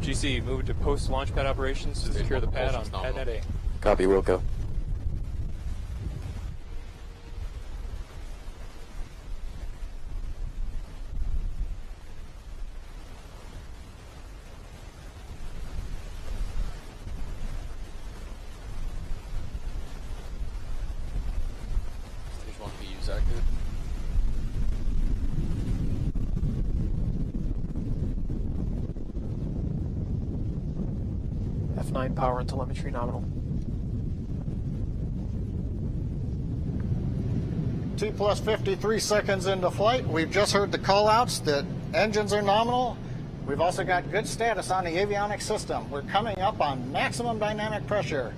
GC, move to post-launch pad operations to secure the pad on pad net A. Copy, Wilco. Stage 1 PU's active. F9 power and telemetry nominal. T plus 53 seconds into flight. We've just heard the call outs that engines are nominal. We've also got good status on the avionics system. We're coming up on maximum dynamic pressure.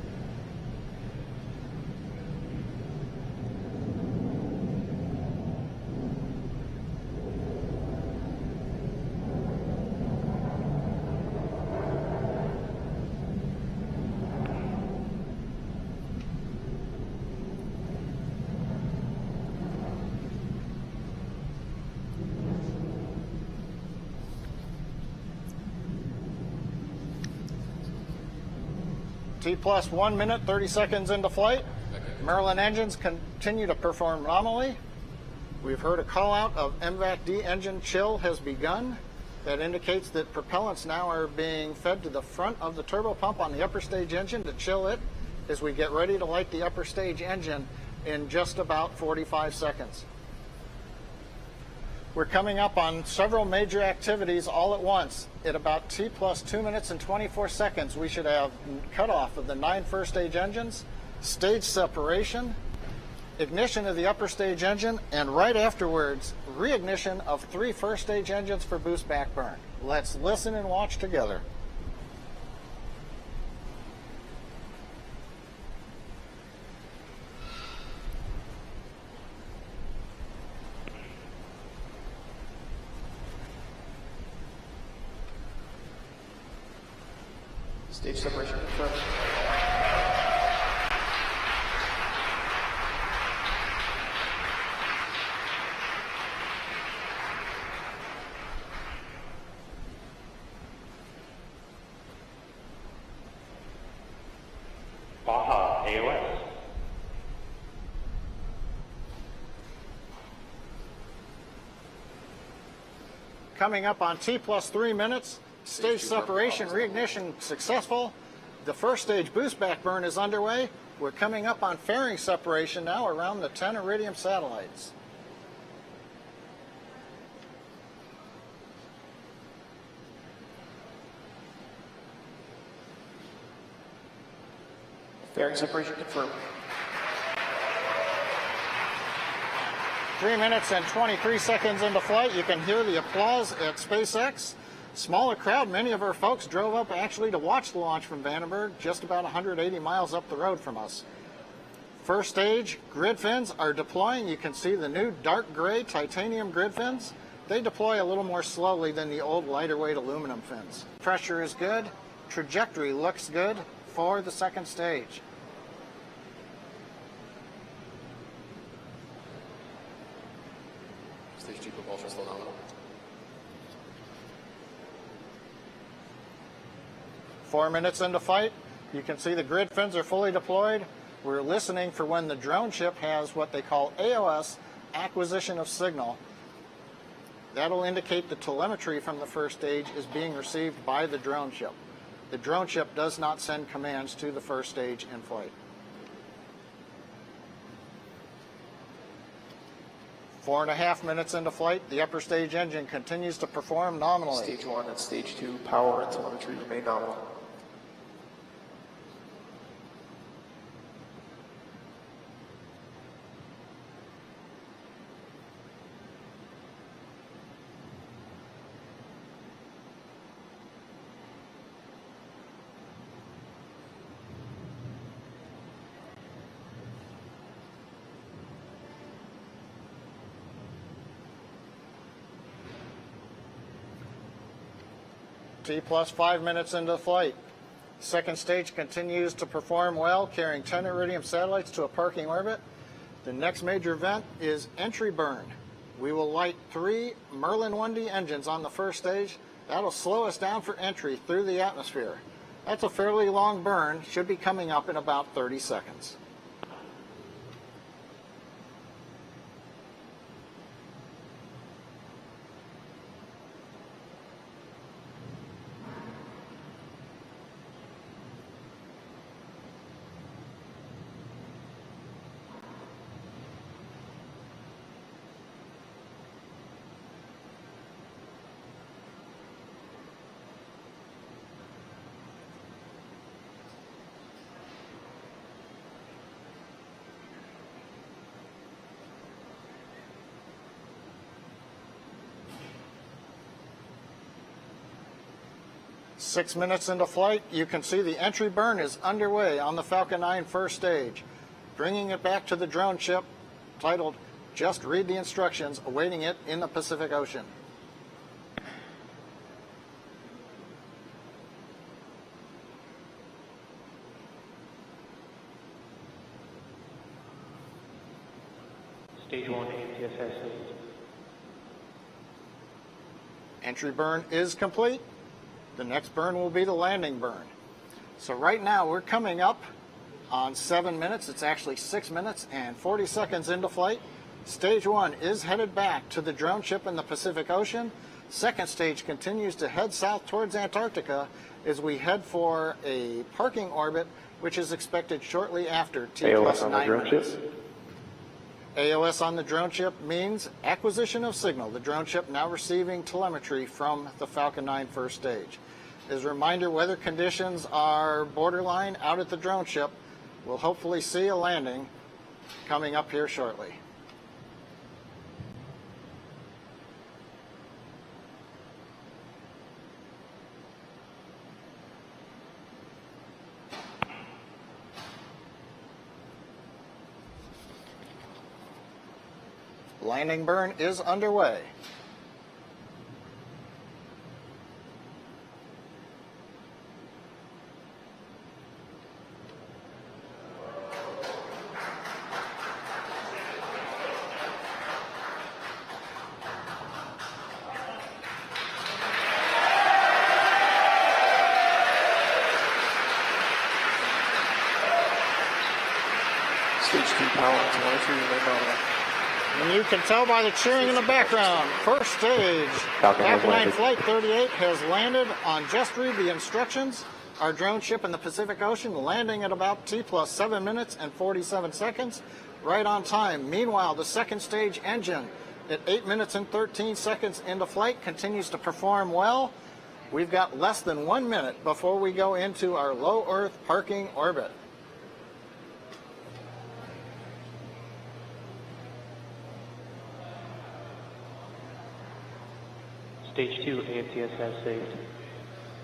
T plus 1 minute, 30 seconds into flight. Merlin engines continue to perform nominally. We've heard a call out of MVAC-D engine chill has begun. That indicates that propellants now are being fed to the front of the turbo pump on the upper stage engine to chill it as we get ready to light the upper stage engine in just about 45 seconds. We're coming up on several major activities all at once. At about T plus 2 minutes and 24 seconds, we should have cutoff of the 9 first stage engines, stage separation, ignition of the upper stage engine, and right afterwards, reignition of 3 first stage engines for boost back burn. Let's listen and watch together. Stage separation confirmed. Baja AOS. Coming up on T plus 3 minutes, stage separation, reignition successful. The first stage boost back burn is underway. We're coming up on fairing separation now around the 10 Iridium satellites. Fairing separation confirmed. 3 minutes and 23 seconds into flight. You can hear the applause at SpaceX. Smaller crowd, many of our folks drove up actually to watch the launch from Vandenberg, just about 180 miles up the road from us. First stage grid fins are deploying. You can see the new dark gray titanium grid fins. They deploy a little more slowly than the old lighter weight aluminum fins. Pressure is good. Trajectory looks good for the second stage. Stage 2 propulsion still nominal. 4 minutes into flight, you can see the grid fins are fully deployed. We're listening for when the drone ship has what they call AOS, acquisition of signal. That'll indicate the telemetry from the first stage is being received by the drone ship. The drone ship does not send commands to the first stage in flight. 4.5 minutes into flight, the upper stage engine continues to perform nominally. Stage 1 and Stage 2 power and telemetry remain nominal. T plus 5 minutes into flight. Second stage continues to perform well, carrying 10 Iridium satellites to a parking orbit. The next major event is entry burn. We will light 3 Merlin 1D engines on the first stage. That'll slow us down for entry through the atmosphere. That's a fairly long burn, should be coming up in about 30 seconds. Six minutes into flight, you can see the entry burn is underway on the Falcon 9 first stage, bringing it back to the drone ship titled Just Read the Instructions, awaiting it in the Pacific Ocean. Stage 1 ATSS saved. Entry burn is complete. The next burn will be the landing burn. So right now we're coming up on 7 minutes. It's actually 6 minutes and 40 seconds into flight. Stage 1 is headed back to the drone ship in the Pacific Ocean. Second stage continues to head south towards Antarctica as we head for a parking orbit, which is expected shortly after T plus 9 minutes. AOS on the drone ship means acquisition of signal. The drone ship now receiving telemetry from the Falcon 9 first stage. As a reminder, weather conditions are borderline out at the drone ship. We'll hopefully see a landing coming up here shortly. Landing burn is underway. Stage 2 power and telemetry remain nominal. And you can tell by the cheering in the background, first stage, Falcon 9 Flight 38 has landed on Just Read the Instructions. Our drone ship in the Pacific Ocean landing at about T plus 7 minutes and 47 seconds, right on time. Meanwhile, the second stage engine at 8 minutes and 13 seconds into flight continues to perform well. We've got less than 1 minute before we go into our low Earth parking orbit. Stage 2 ATSS saved.